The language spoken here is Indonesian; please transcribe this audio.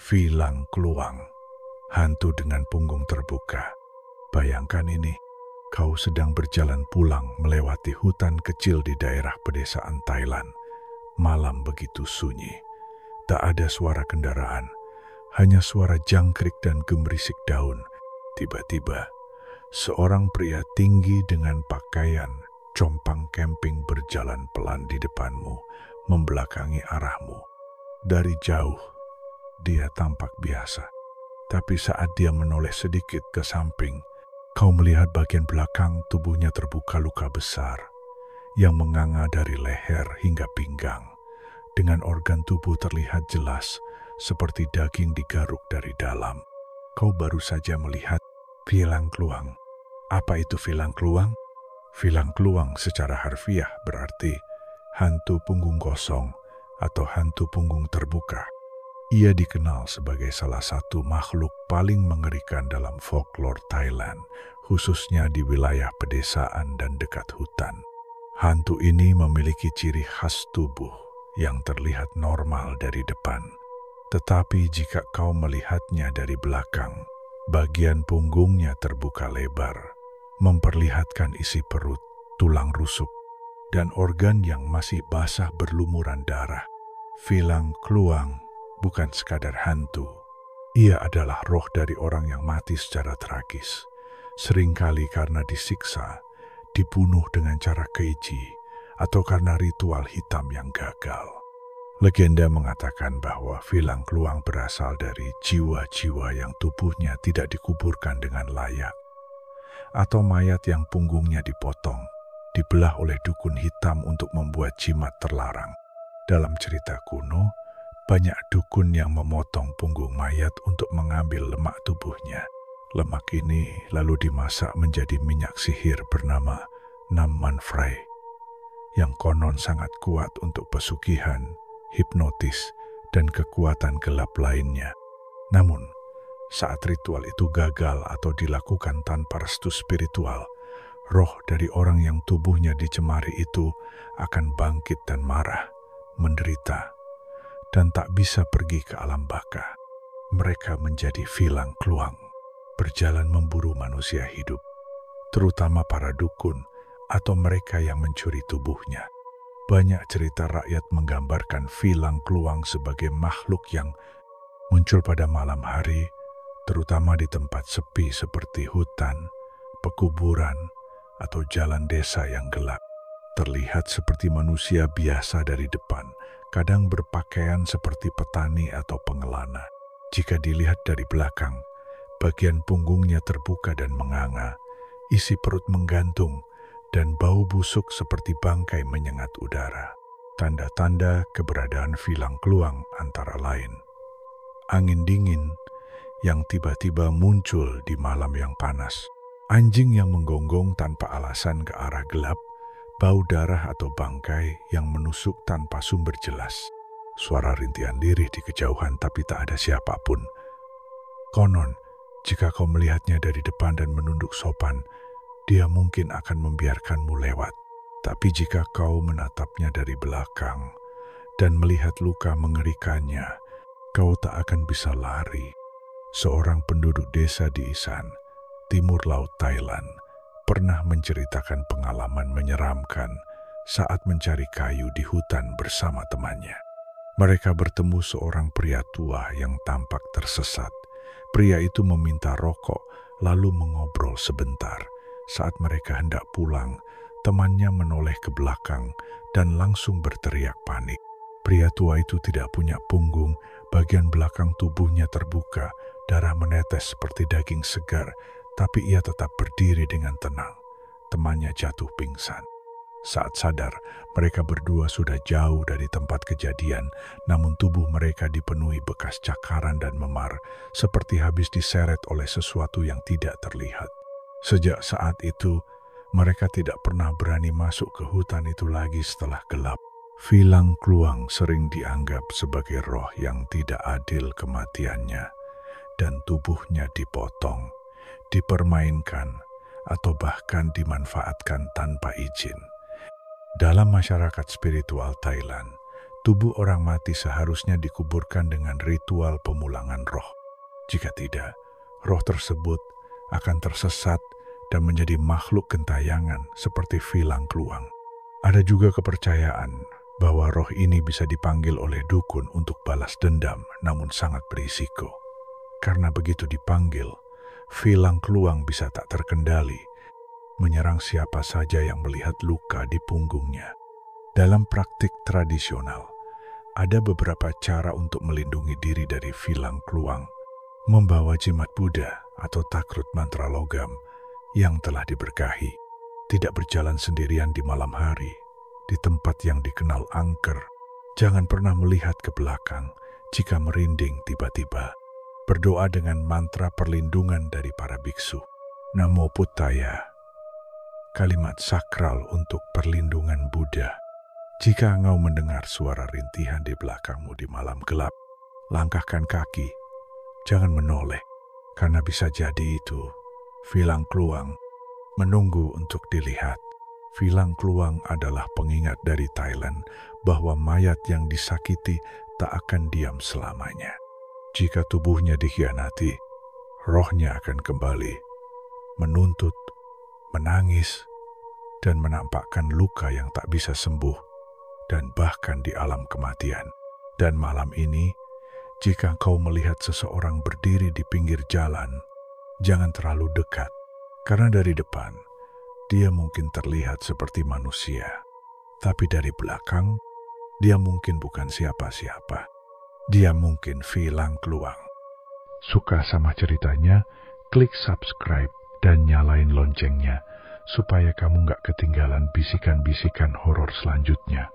Filang Kluang, hantu dengan punggung terbuka. Bayangkan ini, kau sedang berjalan pulang melewati hutan kecil di daerah pedesaan Thailand. Malam begitu sunyi, tak ada suara kendaraan, hanya suara jangkrik dan gemerisik daun. Tiba-tiba, seorang pria tinggi dengan pakaian compang camping berjalan pelan di depanmu, membelakangi arahmu. Dari jauh, dia tampak biasa. Tapi saat dia menoleh sedikit ke samping, kau melihat bagian belakang tubuhnya terbuka luka besar yang menganga dari leher hingga pinggang. Dengan organ tubuh terlihat jelas seperti daging digaruk dari dalam. Kau baru saja melihat Filang Kluang. Apa itu Filang Kluang? Filang Kluang secara harfiah berarti hantu punggung kosong atau hantu punggung terbuka. Ia dikenal sebagai salah satu makhluk paling mengerikan dalam folklore Thailand, khususnya di wilayah pedesaan dan dekat hutan. Hantu ini memiliki ciri khas tubuh yang terlihat normal dari depan. Tetapi jika kau melihatnya dari belakang, bagian punggungnya terbuka lebar, memperlihatkan isi perut, tulang rusuk, dan organ yang masih basah berlumuran darah. Filang Kluang bukan sekadar hantu. Ia adalah roh dari orang yang mati secara tragis. Seringkali karena disiksa, dibunuh dengan cara keji, atau karena ritual hitam yang gagal. Legenda mengatakan bahwa Filang Kluang berasal dari jiwa-jiwa yang tubuhnya tidak dikuburkan dengan layak, atau mayat yang punggungnya dipotong, dibelah oleh dukun hitam untuk membuat jimat terlarang. Dalam cerita kuno, banyak dukun yang memotong punggung mayat untuk mengambil lemak tubuhnya. Lemak ini lalu dimasak menjadi minyak sihir bernama Nam Man Fray, yang konon sangat kuat untuk pesugihan, hipnotis, dan kekuatan gelap lainnya. Namun, saat ritual itu gagal atau dilakukan tanpa restu spiritual, roh dari orang yang tubuhnya dicemari itu akan bangkit dan marah, menderita, dan tak bisa pergi ke alam baka. Mereka menjadi Filang Kluang, berjalan memburu manusia hidup, terutama para dukun atau mereka yang mencuri tubuhnya. Banyak cerita rakyat menggambarkan Filang Kluang sebagai makhluk yang muncul pada malam hari, terutama di tempat sepi seperti hutan, pekuburan, atau jalan desa yang gelap. Terlihat seperti manusia biasa dari depan, kadang berpakaian seperti petani atau pengelana. Jika dilihat dari belakang, bagian punggungnya terbuka dan menganga, isi perut menggantung, dan bau busuk seperti bangkai menyengat udara. Tanda-tanda keberadaan Filang Kluang antara lain: angin dingin yang tiba-tiba muncul di malam yang panas, anjing yang menggonggong tanpa alasan ke arah gelap, bau darah atau bangkai yang menusuk tanpa sumber jelas, suara rintihan lirih di kejauhan tapi tak ada siapapun. Konon, jika kau melihatnya dari depan dan menunduk sopan, dia mungkin akan membiarkanmu lewat. Tapi jika kau menatapnya dari belakang dan melihat luka mengerikannya, kau tak akan bisa lari. Seorang penduduk desa di Isan, timur laut Thailand, pernah menceritakan pengalaman menyeramkan saat mencari kayu di hutan bersama temannya. Mereka bertemu seorang pria tua yang tampak tersesat. Pria itu meminta rokok lalu mengobrol sebentar. Saat mereka hendak pulang, temannya menoleh ke belakang dan langsung berteriak panik. Pria tua itu tidak punya punggung, bagian belakang tubuhnya terbuka, darah menetes seperti daging segar, tapi ia tetap berdiri dengan tenang. Temannya jatuh pingsan. Saat sadar, mereka berdua sudah jauh dari tempat kejadian, namun tubuh mereka dipenuhi bekas cakaran dan memar, seperti habis diseret oleh sesuatu yang tidak terlihat. Sejak saat itu, mereka tidak pernah berani masuk ke hutan itu lagi setelah gelap. Filang Kluang sering dianggap sebagai roh yang tidak adil kematiannya, dan tubuhnya dipotong, dipermainkan, atau bahkan dimanfaatkan tanpa izin. Dalam masyarakat spiritual Thailand, Tubuh orang mati seharusnya dikuburkan dengan ritual pemulangan roh. Jika tidak, roh tersebut akan tersesat dan menjadi makhluk gentayangan seperti Filang Kluang. Ada juga kepercayaan bahwa roh ini bisa dipanggil oleh dukun untuk balas dendam, namun sangat berisiko. Karena begitu dipanggil, Filang Kluang bisa tak terkendali, menyerang siapa saja yang melihat luka di punggungnya. Dalam praktik tradisional, ada beberapa cara untuk melindungi diri dari Filang Kluang. Membawa jimat Buddha atau takrut mantra logam yang telah diberkahi. Tidak berjalan sendirian di malam hari, di tempat yang dikenal angker. Jangan pernah melihat ke belakang jika merinding tiba-tiba. Berdoa dengan mantra perlindungan dari para biksu. Namo Buddhaya, kalimat sakral untuk perlindungan Buddha. Jika engkau mendengar suara rintihan di belakangmu di malam gelap, langkahkan kaki, jangan menoleh, karena bisa jadi itu Filang Kluang menunggu untuk dilihat. Filang Kluang adalah pengingat dari Thailand bahwa mayat yang disakiti tak akan diam selamanya. Jika tubuhnya dikhianati, rohnya akan kembali, menuntut, menangis, dan menampakkan luka yang tak bisa sembuh, dan bahkan di alam kematian. Dan malam ini, jika kau melihat seseorang berdiri di pinggir jalan, jangan terlalu dekat, karena dari depan, dia mungkin terlihat seperti manusia. Tapi dari belakang, dia mungkin bukan siapa-siapa. Dia mungkin Filang Kluang. Suka sama ceritanya? Klik subscribe dan nyalain loncengnya, supaya kamu gak ketinggalan bisikan-bisikan horor selanjutnya.